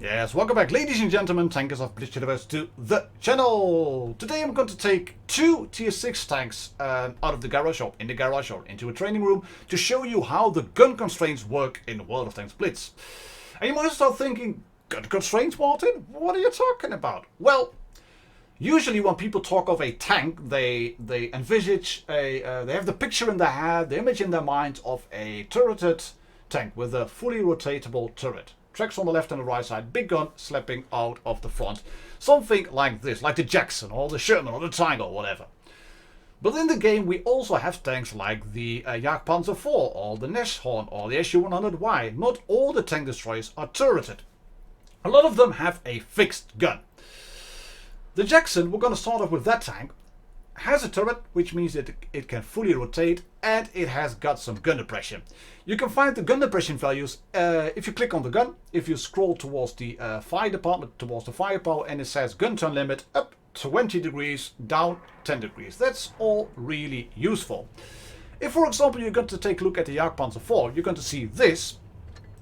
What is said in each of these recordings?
Yes, welcome back ladies and gentlemen, tankers of Blitz Universe to the channel. Today I'm going to take two tier 6 tanks out of the garage or in the garage or into a training room to show you how the gun constraints work in World of Tanks Blitz. And you might start thinking, gun constraints, Martin? What are you talking about? Well, usually when people talk of a tank, they envisage they have the picture in their head, the image in their mind of a turreted tank with a fully rotatable turret. Tracks on the left and the right side, big gun slapping out of the front. Something like this, like the Jackson or the Sherman or the Tiger or whatever. But in the game we also have tanks like the JgPz IV or the Nashorn or the SU-100Y. Not all the tank destroyers are turreted. A lot of them have a fixed gun. The Jackson, we're going to start off with that tank, has a turret, which means that it can fully rotate and it has got some gun depression. You can find the gun depression values if you click on the gun, if you scroll towards the fire department, towards the firepower, and it says gun turn limit up 20 degrees, down 10 degrees. That's all really useful. If, for example, you're going to take a look at the JgPz IV, you're going to see this.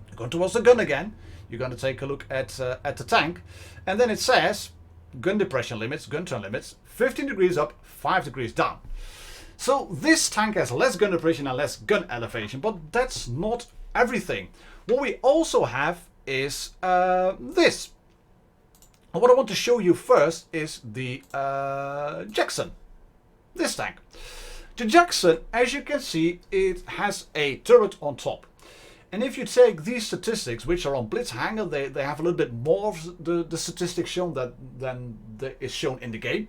You're going towards the gun again. You're going to take a look at the tank, and then it says gun depression limits, gun turn limits, 15 degrees up, 5 degrees down. So this tank has less gun depression and less gun elevation, but that's not everything. What we also have is this. And what I want to show you first is the Jackson, this tank. The Jackson, as you can see, it has a turret on top. And if you take these statistics, which are on Blitzhanger, they have a little bit more of the statistics shown than is shown in the game.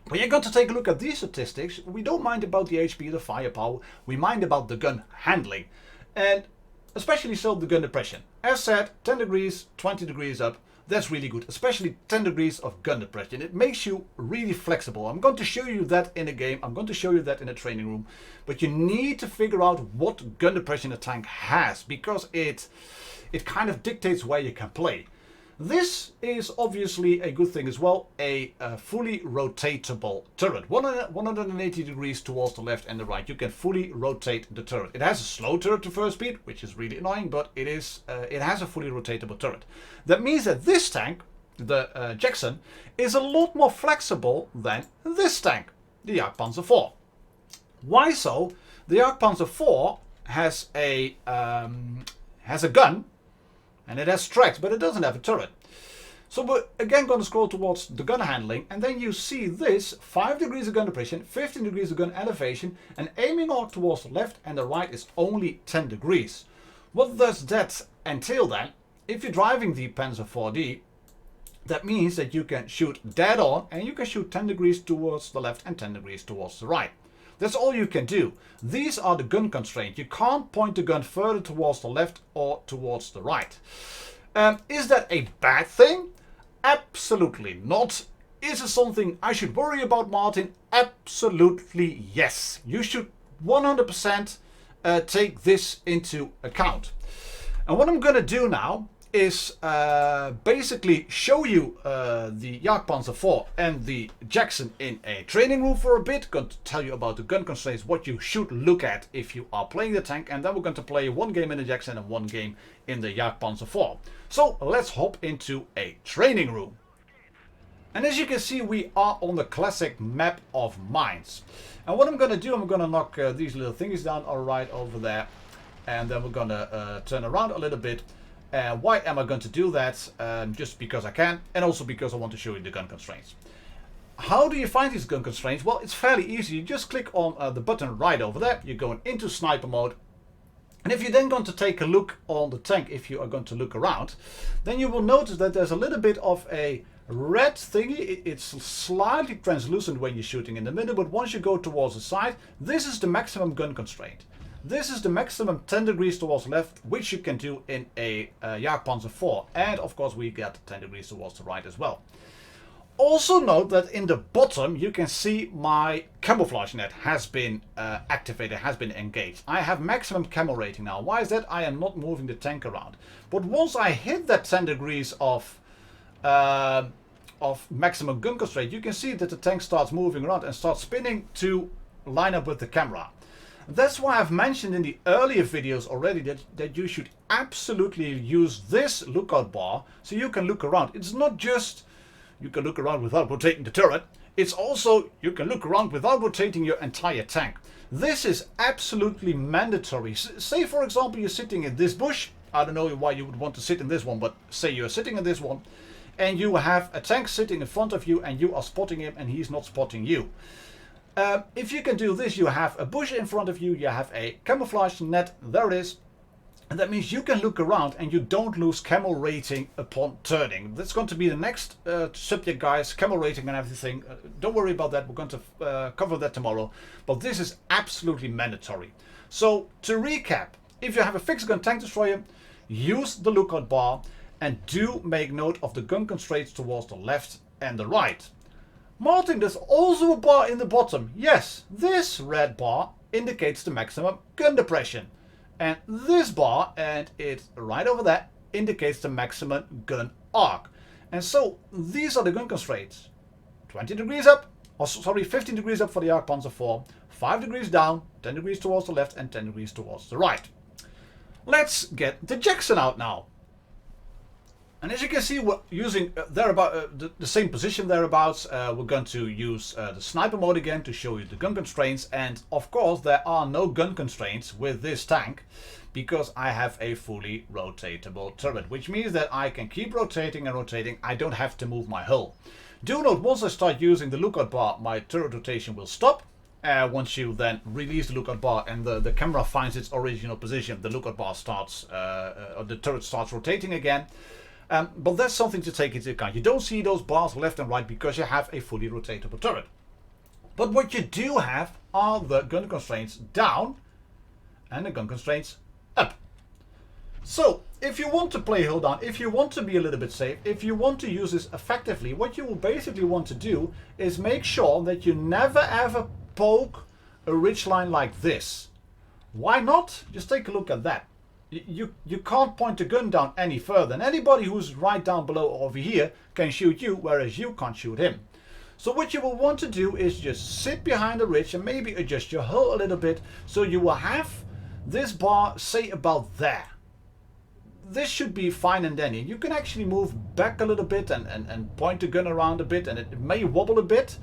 When you're going to take a look at these statistics, we don't mind about the HP, the firepower, we mind about the gun handling. And especially so the gun depression. As said, 10 degrees, 20 degrees up, that's really good. Especially 10 degrees of gun depression. It makes you really flexible. I'm going to show you that in a game. I'm going to show you that in a training room. But you need to figure out what gun depression a tank has, because it kind of dictates where you can play. This is obviously a good thing as well, a fully rotatable turret. 180 degrees towards the left and the right. You can fully rotate the turret. It has a slow turret to first speed, which is really annoying, but it has a fully rotatable turret. That means that this tank, the Jackson, is a lot more flexible than this tank, the JgPz IV. Why so? The JgPz IV has a gun, and it has tracks, but it doesn't have a turret. So we're again going to scroll towards the gun handling, and then you see this 5 degrees of gun depression, 15 degrees of gun elevation, and aiming out towards the left and the right is only 10 degrees. What does that entail then? If you're driving the Panzer IV-D, that means that you can shoot dead on, and you can shoot 10 degrees towards the left and 10 degrees towards the right. That's all you can do. These are the gun constraints. You can't point the gun further towards the left or towards the right. Is that a bad thing? Absolutely not. Is it something I should worry about, Martin? Absolutely yes. You should 100% take this into account. And what I'm going to do now is basically show you the JgPz IV and the Jackson in a training room for a bit. Going to tell you about the gun constraints, what you should look at if you are playing the tank, and then we're going to play one game in the Jackson and one game in the JgPz IV. So let's hop into a training room. And as you can see, we are on the classic map of mines. And what I'm going to do, I'm going to knock these little thingies down right over there, and then we're going to turn around a little bit. Why am I going to do that? Just because I can, and also because I want to show you the gun constraints. How do you find these gun constraints? Well, it's fairly easy. You just click on the button right over there. You're going into sniper mode. And if you're then going to take a look on the tank, if you are going to look around, then you will notice that there's a little bit of a red thingy. It's slightly translucent when you're shooting in the middle, but once you go towards the side, this is the maximum gun constraint. This is the maximum 10 degrees towards the left, which you can do in a JgPz IV. And of course we get 10 degrees towards the right as well. Also note that in the bottom you can see my camouflage net has been activated, has been engaged. I have maximum camo rating now. Why is that? I am not moving the tank around. But once I hit that 10 degrees of maximum gun constraint, you can see that the tank starts moving around and starts spinning to line up with the camera. That's why I've mentioned in the earlier videos already that you should absolutely use this lookout bar so you can look around. It's not just you can look around without rotating the turret. It's also you can look around without rotating your entire tank. This is absolutely mandatory. Say for example you're sitting in this bush. I don't know why you would want to sit in this one, but say you're sitting in this one and you have a tank sitting in front of you and you are spotting him and he's not spotting you. If you can do this, you have a bush in front of you, you have a camouflage net, there it is. And that means you can look around and you don't lose camo rating upon turning. That's going to be the next subject, guys, camo rating and everything. Don't worry about that, we're going to cover that tomorrow. But this is absolutely mandatory. So to recap, if you have a fixed gun tank destroyer, use the lookout bar and do make note of the gun constraints towards the left and the right. Martin, there's also a bar in the bottom. Yes, this red bar indicates the maximum gun depression. And this bar, and it's right over there, indicates the maximum gun arc. And so these are the gun constraints. 20 degrees up, or sorry, 15 degrees up for the JgPz IV, 5 degrees down, 10 degrees towards the left and 10 degrees towards the right. Let's get the Jackson out now. And as you can see, we're using the same position thereabouts. We're going to use the sniper mode again to show you the gun constraints. And of course, there are no gun constraints with this tank because I have a fully rotatable turret, which means that I can keep rotating and rotating. I don't have to move my hull. Do note, once I start using the lookout bar, my turret rotation will stop. Once you then release the lookout bar and the camera finds its original position, the lookout bar starts, or the turret starts rotating again. But that's something to take into account. You don't see those bars left and right because you have a fully rotatable turret. But what you do have are the gun constraints down and the gun constraints up. So if you want to play hull down, if you want to be a little bit safe, if you want to use this effectively, what you will basically want to do is make sure that you never ever poke a ridge line like this. Why not? Just take a look at that. You can't point the gun down any further, and anybody who's right down below over here can shoot you, whereas you can't shoot him. So what you will want to do is just sit behind the ridge and maybe adjust your hull a little bit so you will have this bar, say, about there. This should be fine and dandy. You can actually move back a little bit and point the gun around a bit, and it may wobble a bit.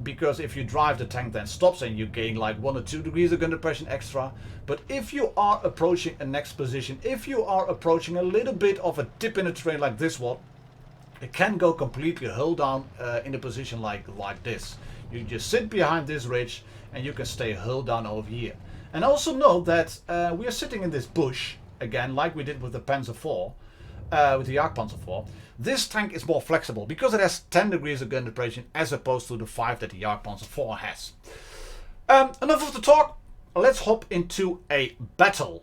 Because if you drive, the tank then stops and you gain like 1 or 2 degrees of gun depression extra. But if you are approaching a next position, if you are approaching a little bit of a dip in the terrain like this one, it can go completely hull down in a position like this. You just sit behind this ridge and you can stay hull down over here. And also note that we are sitting in this bush again, like we did with the Panzer IV. With the JgPz IV, this tank is more flexible because it has 10 degrees of gun depression as opposed to the 5 that the JgPz IV has. Enough of the talk, let's hop into a battle.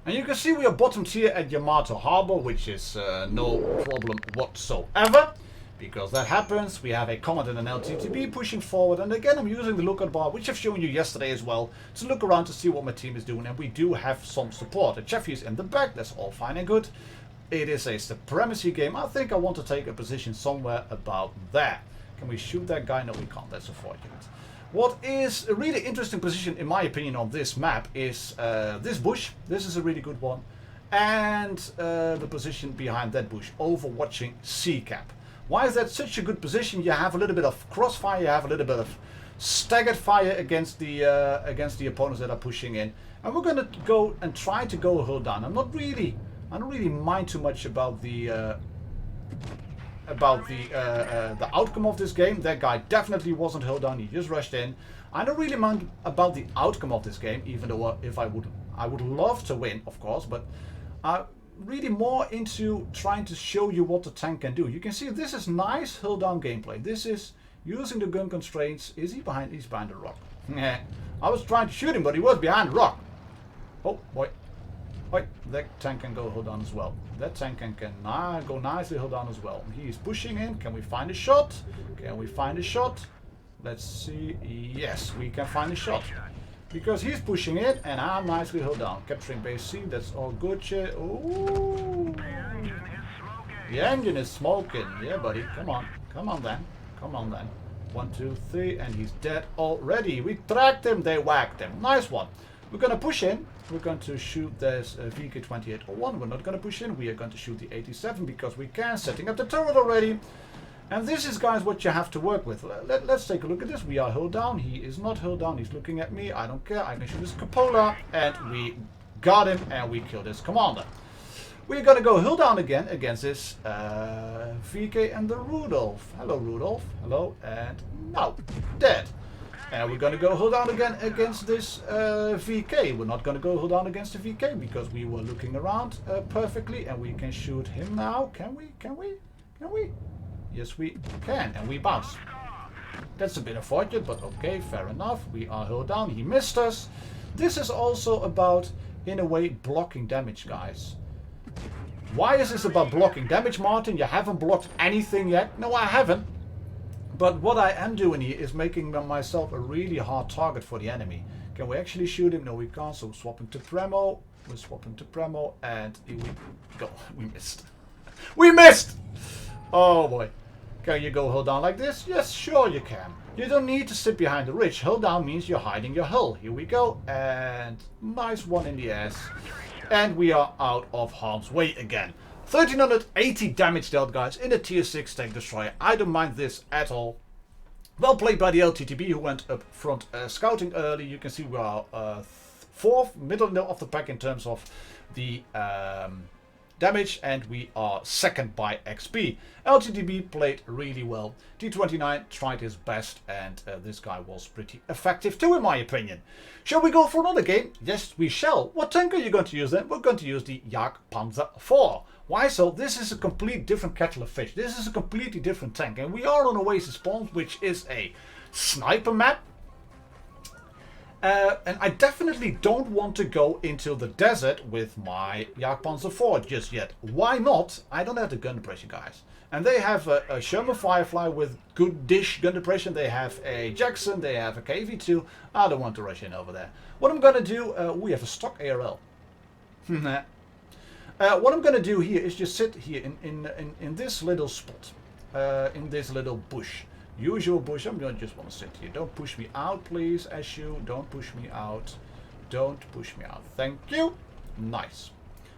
And you can see we are bottomed here at Yamato Harbor, which is no problem whatsoever. Because that happens, we have a Comet and an LTTB pushing forward, and again I'm using the lookout bar, which I've shown you yesterday as well, to look around to see what my team is doing, and we do have some support. The Cheffy is in the back, that's all fine and good. It is a supremacy game. I think I want to take a position somewhere about there. Can we shoot that guy? No, we can't, that's unfortunate. What is a really interesting position, in my opinion, on this map is this bush. This is a really good one. And the position behind that bush, overwatching Sea Cap. Why is that such a good position? You have a little bit of crossfire, you have a little bit of staggered fire against the opponents that are pushing in, and we're going to go and try to go hull down. I don't really mind too much about the outcome of this game. That guy definitely wasn't hull down; he just rushed in. I don't really mind about the outcome of this game, even though I would love to win, of course, but. Really more into trying to show you what the tank can do. You can see this is nice hull down gameplay. This is using the gun constraints. Is he behind? He's behind the rock. I was trying to shoot him, but he was behind the rock. Oh boy. Wait, that tank can go hull down as well. That tank can go nicely hull down as well. He's pushing in. Can we find a shot? Can we find a shot? Let's see. Yes, we can find a shot. Because he's pushing it and I'm nicely hull down. Capturing base C, that's all good shit. Ooh. The engine is smoking. Yeah, buddy. Come on. Come on then. Come on then. 1, 2, 3, and he's dead already. We tracked him, they whacked him. Nice one. We're going to push in. We're going to shoot this VK2801. We're not going to push in. We are going to shoot the 87 because we can. Setting up the turret already. And this is, guys, what you have to work with. Let's take a look at this. We are hull down. He is not hull down. He's looking at me. I don't care. I can shoot his cupola. And we got him. And we killed his commander. We're going to go hull down again against this VK and the Rudolph. Hello, Rudolph. Hello. And no. Dead. And we're going to go hull down again against this VK. We're not going to go hull down against the VK because we were looking around perfectly. And we can shoot him now. Can we? Can we? Can we? Yes, we can. And we bounce. That's a bit unfortunate, but okay, fair enough. We are hull down. He missed us. This is also about, in a way, blocking damage, guys. Why is this about blocking damage, Martin? You haven't blocked anything yet. No, I haven't. But what I am doing here is making myself a really hard target for the enemy. Can we actually shoot him? No, we can't. So swapping to Premo. We're swapping to Premo. And here we go. We missed. We missed! Oh boy. Can you go hull down like this? Yes, sure you can. You don't need to sit behind the ridge. Hull down means you're hiding your hull. Here we go. And nice one in the ass. And we are out of harm's way again. 1380 damage dealt, guys, in a tier 6 tank destroyer. I don't mind this at all. Well played by the LTTB, who went up front scouting early. You can see we are 4th, middle of the pack in terms of the damage, and we are 2nd by XP. LTTB played really well. T29 tried his best, and this guy was pretty effective too, in my opinion. Shall we go for another game? Yes, we shall. What tank are you going to use then? We're going to use the JgPz IV. Why so? This is a complete different kettle of fish. This is a completely different tank, and we are on Oasis Pond, which is a sniper map. And I definitely don't want to go into the desert with my JgPz IV just yet. Why not? I don't have the gun depression, guys. And they have a Sherman Firefly with good dish gun depression. They have a Jackson. They have a KV2. I don't want to rush in over there. What I'm going to do, we have a stock ARL. What I'm going to do here is just sit here in this little spot. In this little bush. Usual bush. I'm going to just want to sit here. Don't push me out, please, Eshu. Don't push me out. Don't push me out. Thank you. Nice.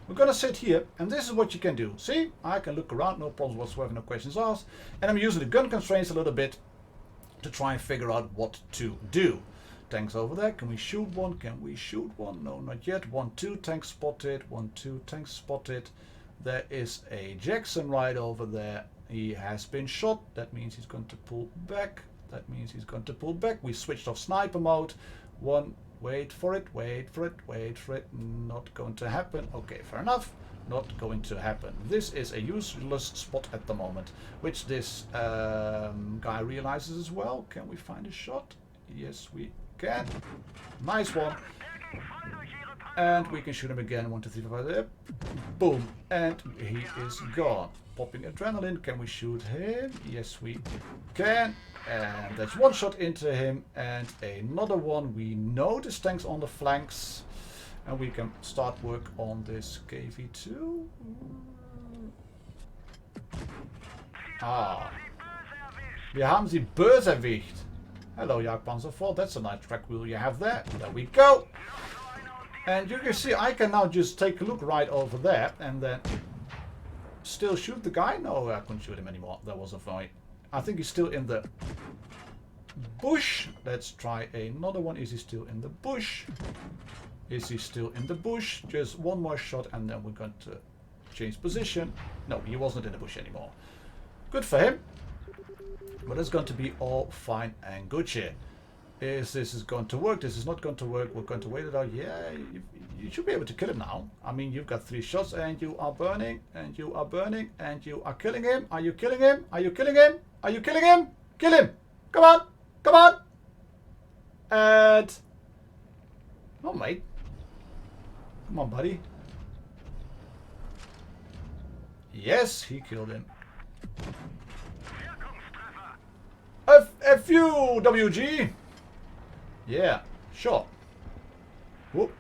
We're going to sit here, and this is what you can do. See, I can look around, no problems whatsoever, no questions asked. And I'm using the gun constraints a little bit to try and figure out what to do. Tanks over there. Can we shoot one? Can we shoot one? No, not yet. 1, 2, tanks spotted. 1, 2, tanks spotted. There is a Jackson right over there. He has been shot. That means he's going to pull back. That means he's going to pull back. We switched off sniper mode. One. Wait for it. Wait for it. Wait for it. Not going to happen. Okay, fair enough. Not going to happen. This is a useless spot at the moment, which this guy realizes as well. Can we find a shot? Yes, we can. Nice one. And we can shoot him again. 1, 2, 3, 4, 5. Boom. And he is gone. Popping adrenaline. Can we shoot him? Yes, we can. And that's one shot into him. And another one. We know this tank's on the flanks. And we can start work on this KV2. Ah. Wir haben sie böse erwischt. Hello, JgPz IV. That's a nice track wheel you have there. There we go. And you can see I can now just take a look right over there and then still shoot the guy. No, I couldn't shoot him anymore. That was a fight. I think he's still in the bush. Let's try another one. Is he still in the bush? Is he still in the bush? Just one more shot and then we're going to change position. No, he wasn't in the bush anymore. Good for him. But it's going to be all fine and good here. This is going to work. This is not going to work. We're going to wait it out. Yeah, you should be able to kill him now. I mean, you've got 3 shots and you are burning and you are burning and you are killing him. Are you killing him? Are you killing him? Are you killing him? Kill him. Come on. Come on. And... oh, mate. Come on, buddy. Yes, he killed him. FU, WG. Yeah, sure. Whoop.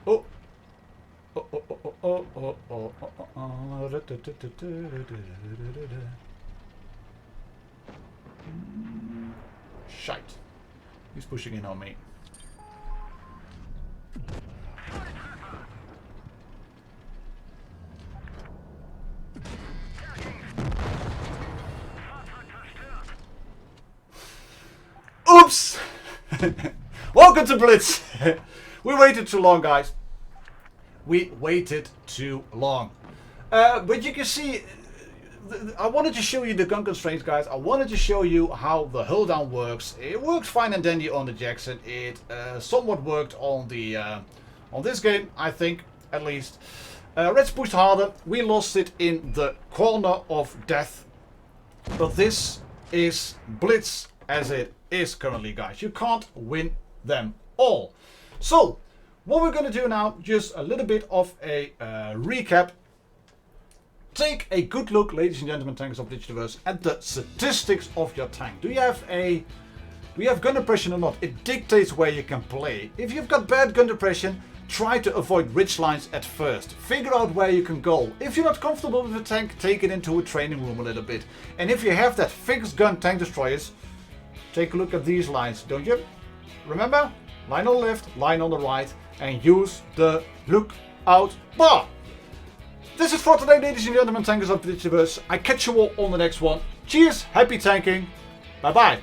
Oh. Oh, oh, oh, oh, oh, oh, oh, oh. shite. He's pushing in on me. Oops! Welcome to Blitz! We waited too long, guys. We waited too long. But you can see, I wanted to show you the gun constraints, guys. I wanted to show you how the hull down works. It works fine and dandy on the Jackson. It somewhat worked on the on this game, I think, at least. Reds pushed harder. We lost it in the corner of death. But this is Blitz as it is currently, guys. You can't win them all. So, what we're going to do now, just a little bit of a recap. Take a good look, ladies and gentlemen, tankers of Blitz, at the statistics of your tank. Do you have gun depression or not? It dictates where you can play. If you've got bad gun depression, try to avoid ridge lines at first. Figure out where you can go. If you're not comfortable with the tank, take it into a training room a little bit. And if you have that fixed gun tank destroyers, take a look at these lines, don't you? Remember? Line on the left, line on the right, and use the lookout bar. This is for today, ladies and gentlemen, tankers of Blitz. I catch you all on the next one. Cheers, happy tanking, bye bye.